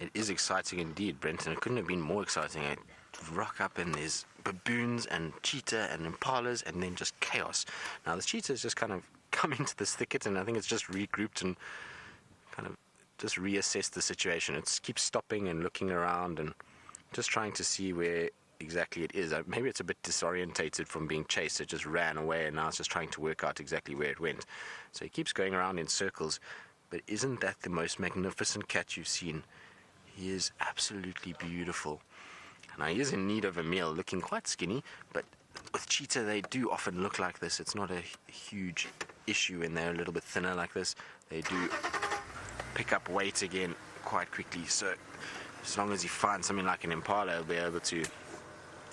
It is exciting indeed, Brenton. It couldn't have been more exciting. I rock up and there's baboons and cheetah and impalas and then just chaos. Now, the cheetah has just kind of come into this thicket, and I think it's just regrouped and kind of just reassessed the situation. It keeps stopping and looking around and just trying to see where exactly it is. Maybe it's a bit disorientated from being chased. It just ran away, and now it's just trying to work out exactly where it went. So he keeps going around in circles. But isn't that the most magnificent cat you've seen? He is absolutely beautiful. Now, he is in need of a meal, looking quite skinny, but with cheetah, they do often look like this. It's not a huge issue when they're a little bit thinner like this. They do pick up weight again quite quickly. So as long as he finds something like an impala, he'll be able to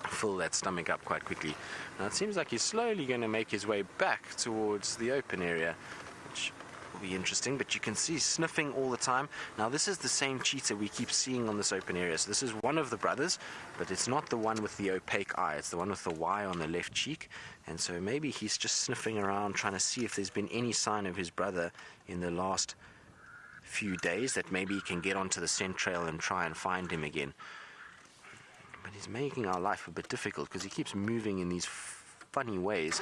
fill that stomach up quite quickly. Now, it seems like he's slowly going to make his way back towards the open area, which will be interesting, but you can see sniffing all the time. Now, this is the same cheetah we keep seeing on this open area. So this is one of the brothers, but it's not the one with the opaque eye. It's the one with the Y on the left cheek. And so maybe he's just sniffing around, trying to see if there's been any sign of his brother in the last few days, that maybe he can get onto the scent trail and try and find him again. But he's making our life a bit difficult because he keeps moving in these funny ways.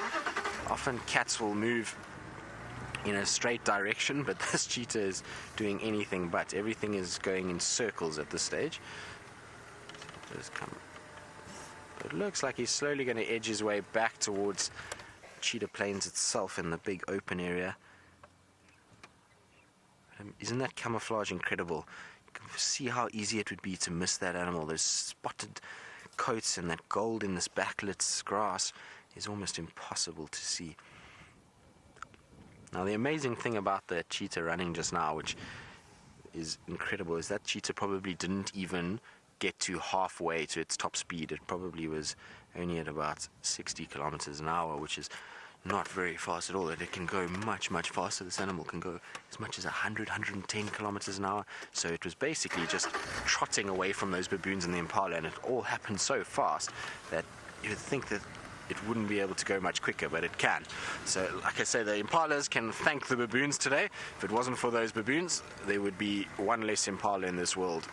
Often cats will move in a straight direction, but this cheetah is doing anything but. Everything is going in circles at this stage. Just come. But it looks like he's slowly going to edge his way back towards Cheetah Plains itself in the big open area. Isn't that camouflage incredible? You can see how easy it would be to miss that animal. Those spotted coats and that gold in this backlit grass is almost impossible to see. Now, the amazing thing about the cheetah running just now, which is incredible, is that cheetah probably didn't even get to halfway to its top speed. It probably was only at about 60 kilometers an hour, which is not very fast at all. It can go much, much faster. This animal can go as much as 100, 110 kilometers an hour. So it was basically just trotting away from those baboons and the impala, and it all happened so fast that you would think that it wouldn't be able to go much quicker, but it can. So, like I say, the impalas can thank the baboons today. If it wasn't for those baboons, there would be one less impala in this world.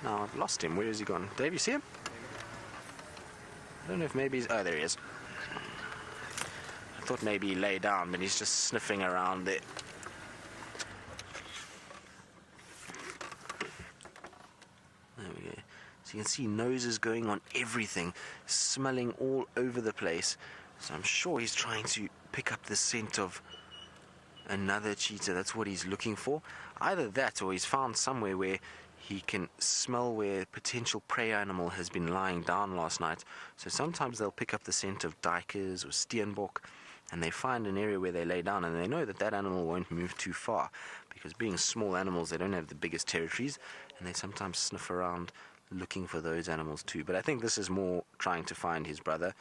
Now, I've lost him. Where has he gone? Dave, you see him? I don't know if maybe he's... Oh, there he is. I thought maybe he lay down, but he's just sniffing around there. There we go. So you can see noses going on everything, smelling all over the place. So I'm sure he's trying to pick up the scent of another cheetah. That's what he's looking for. Either that, or he's found somewhere where he can smell where a potential prey animal has been lying down last night. So sometimes they'll pick up the scent of duikers or steenbok, and they find an area where they lay down, and they know that that animal won't move too far, because being small animals, they don't have the biggest territories, and they sometimes sniff around looking for those animals too. But I think this is more trying to find his brother.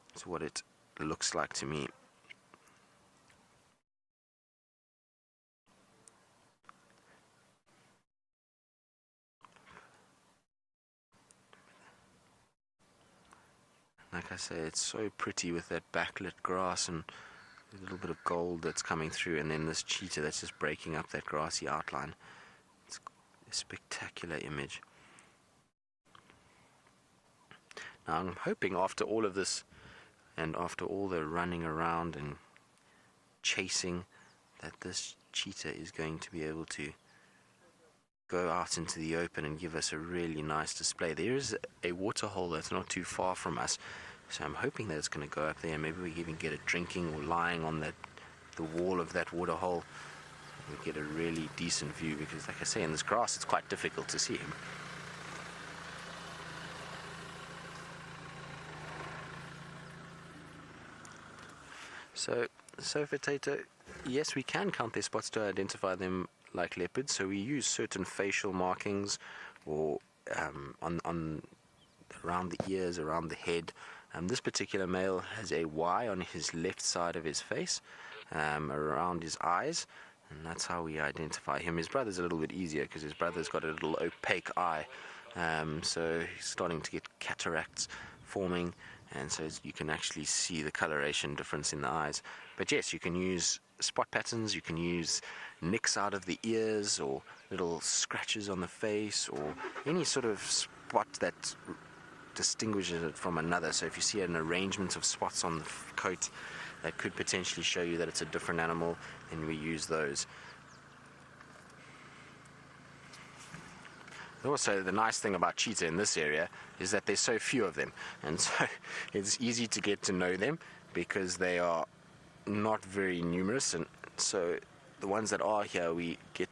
That's what it looks like to me. Like I say, it's so pretty with that backlit grass and a little bit of gold that's coming through, and then this cheetah that's just breaking up that grassy outline. It's a spectacular image. Now, I'm hoping after all of this, and after all the running around and chasing, that this cheetah is going to be able to go out into the open and give us a really nice display. There is a water hole that's not too far from us, so I'm hoping that it's going to go up there. Maybe we even get it drinking or lying on the wall of that water hole. We get a really decent view, because like I say, in this grass it's quite difficult to see him. So potato, yes, we can count their spots to identify them like leopards. So we use certain facial markings, or on around the ears, around the head. This particular male has a Y on his left side of his face, around his eyes, and that's how we identify him. His brother's a little bit easier because his brother's got a little opaque eye, so he's starting to get cataracts forming, and so you can actually see the coloration difference in the eyes. But yes, you can use spot patterns. You can use nicks out of the ears or little scratches on the face or any sort of spot that distinguishes it from another. So if you see an arrangement of spots on the coat that could potentially show you that it's a different animal, then we use those. Also, the nice thing about cheetah in this area is that there's so few of them, and so it's easy to get to know them because they are not very numerous, and so the ones that are here, we get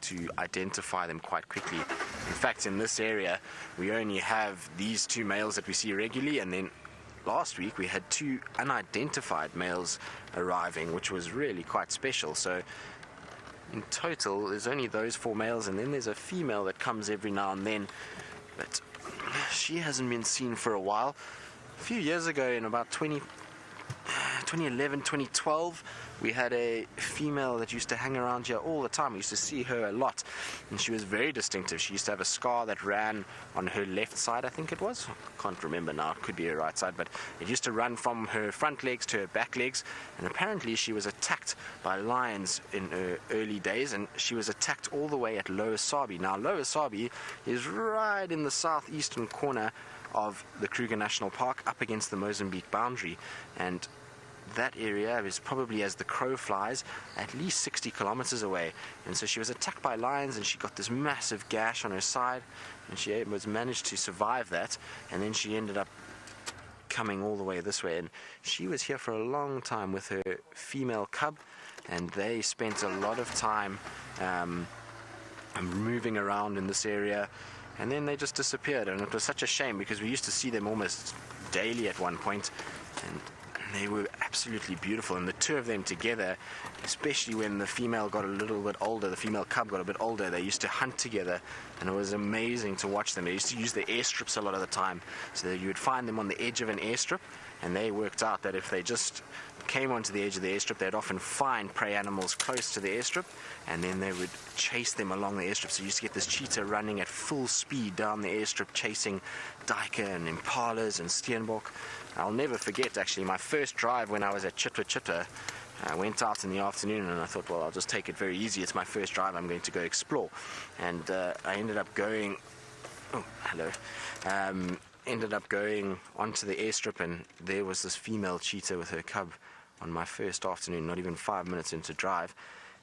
to identify them quite quickly. In fact, in this area, we only have these two males that we see regularly, and then last week we had 2 unidentified males arriving, which was really quite special. So in total, there's only those 4 males, and then there's a female that comes every now and then, but she hasn't been seen for a while. A few years ago, in about 2011, 2012, we had a female that used to hang around here all the time. We used to see her a lot, and she was very distinctive. She used to have a scar that ran on her left side, I think it was. I can't remember now, it could be her right side, but it used to run from her front legs to her back legs, and apparently she was attacked by lions in her early days, and she was attacked all the way at Lower Sabi. Now, Lower Sabi is right in the southeastern corner of the Kruger National Park, up against the Mozambique boundary, and that area is probably, as the crow flies, at least 60 kilometers away. And so she was attacked by lions, and she got this massive gash on her side, and she managed to survive that, and then she ended up coming all the way this way, and she was here for a long time with her female cub, and they spent a lot of time moving around in this area, and then they just disappeared. And it was such a shame because we used to see them almost daily at one point, and they were absolutely beautiful. And the 2 of them together, especially when the female got a little bit older, the female cub got a bit older, they used to hunt together, and it was amazing to watch them. They used to use the airstrips a lot of the time, so that you would find them on the edge of an airstrip, and they worked out that if they just came onto the edge of the airstrip, they'd often find prey animals close to the airstrip, and then they would chase them along the airstrip. So you used to get this cheetah running at full speed down the airstrip, chasing duiker and impalas and steenbok. I'll never forget, actually, my first drive when I was at Chitwa. I went out in the afternoon, and I thought, well, I'll just take it very easy. It's my first drive. I'm going to go explore. And I ended up going... Oh, hello. Ended up going onto the airstrip, and there was this female cheetah with her cub on my first afternoon, not even 5 minutes into drive.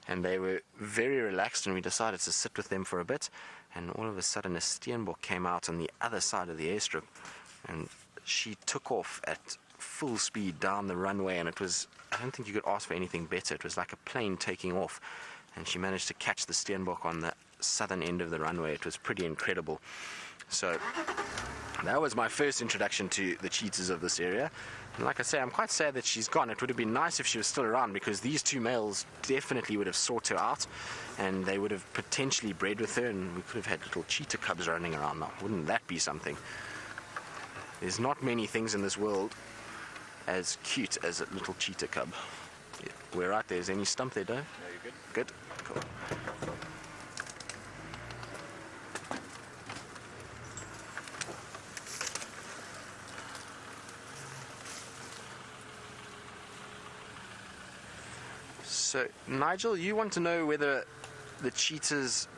And they were very relaxed, and we decided to sit with them for a bit. And all of a sudden, a steenbok came out on the other side of the airstrip, and she took off at full speed down the runway, and it was, I don't think you could ask for anything better. It was like a plane taking off, and she managed to catch the steenbok on the southern end of the runway. It was pretty incredible. So that was my first introduction to the cheetahs of this area. And like I say, I'm quite sad that she's gone. It would have been nice if she was still around, because these 2 males definitely would have sought her out, and they would have potentially bred with her, and we could have had little cheetah cubs running around now. Wouldn't that be something? There's not many things in this world as cute as a little cheetah cub. Yeah, we're right there. Is any stump there, Doe? No, you're good. Good? Cool. So, Nigel, you want to know whether the cheetah's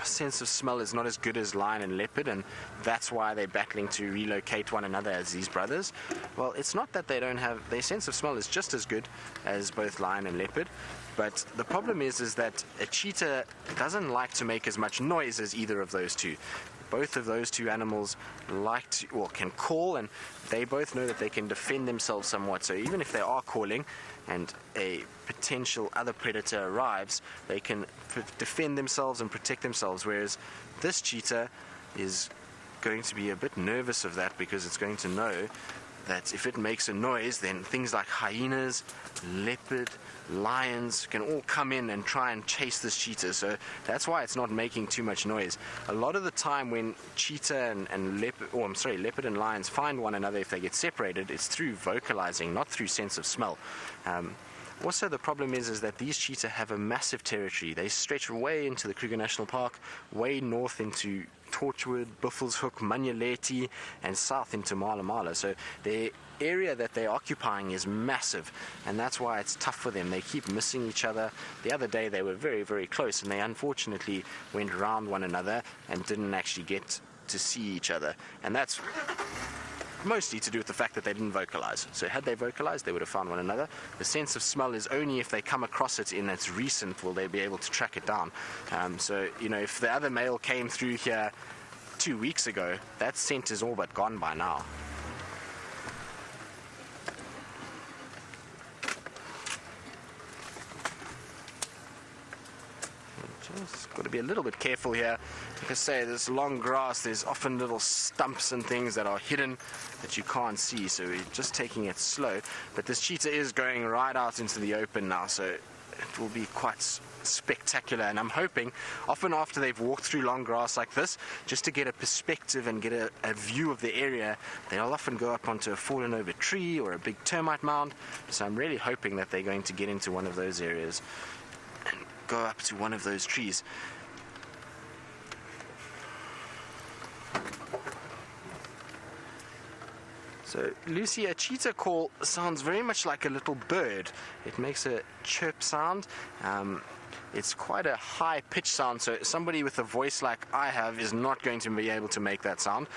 sense of smell is not as good as lion and leopard, and that's why they're battling to relocate one another as these brothers. Well, it's not that they don't have... Their sense of smell is just as good as both lion and leopard, but the problem is that a cheetah doesn't like to make as much noise as either of those 2. Both of those 2 animals like to, or can call, and they both know that they can defend themselves somewhat. So even if they are calling and a potential other predator arrives, they can defend themselves and protect themselves, whereas this cheetah is going to be a bit nervous of that, because it's going to know that if it makes a noise, then things like hyenas, leopard, lions can all come in and try and chase this cheetah. So that's why it's not making too much noise. A lot of the time when cheetah and leopard and lions find one another, if they get separated, it's through vocalizing, not through sense of smell. Also, the problem is that these cheetah have a massive territory. They stretch way into the Kruger National Park, way north into Torchwood, Buffelshoek, Manyeleti, and south into Mala Mala. So the area that they're occupying is massive, and that's why it's tough for them. They keep missing each other. The other day they were very, very close, and they unfortunately went around one another and didn't actually get to see each other. And that's mostly to do with the fact that they didn't vocalize. So had they vocalized, they would have found one another. The sense of smell is only if they come across it in its recent will they be able to track it down. So, you know, if the other male came through here 2 weeks ago, that scent is all but gone by now. Just got to be a little bit careful here. Like I say, this long grass, there's often little stumps and things that are hidden that you can't see, so we're just taking it slow. But this cheetah is going right out into the open now, so it will be quite spectacular. And I'm hoping, often after they've walked through long grass like this, just to get a perspective and get a view of the area, they'll often go up onto a fallen over tree or a big termite mound. So I'm really hoping that they're going to get into one of those areas and go up to one of those trees. So, Lucy, a cheetah call sounds very much like a little bird. It makes a chirp sound. It's quite a high pitch sound, so somebody with a voice like I have is not going to be able to make that sound.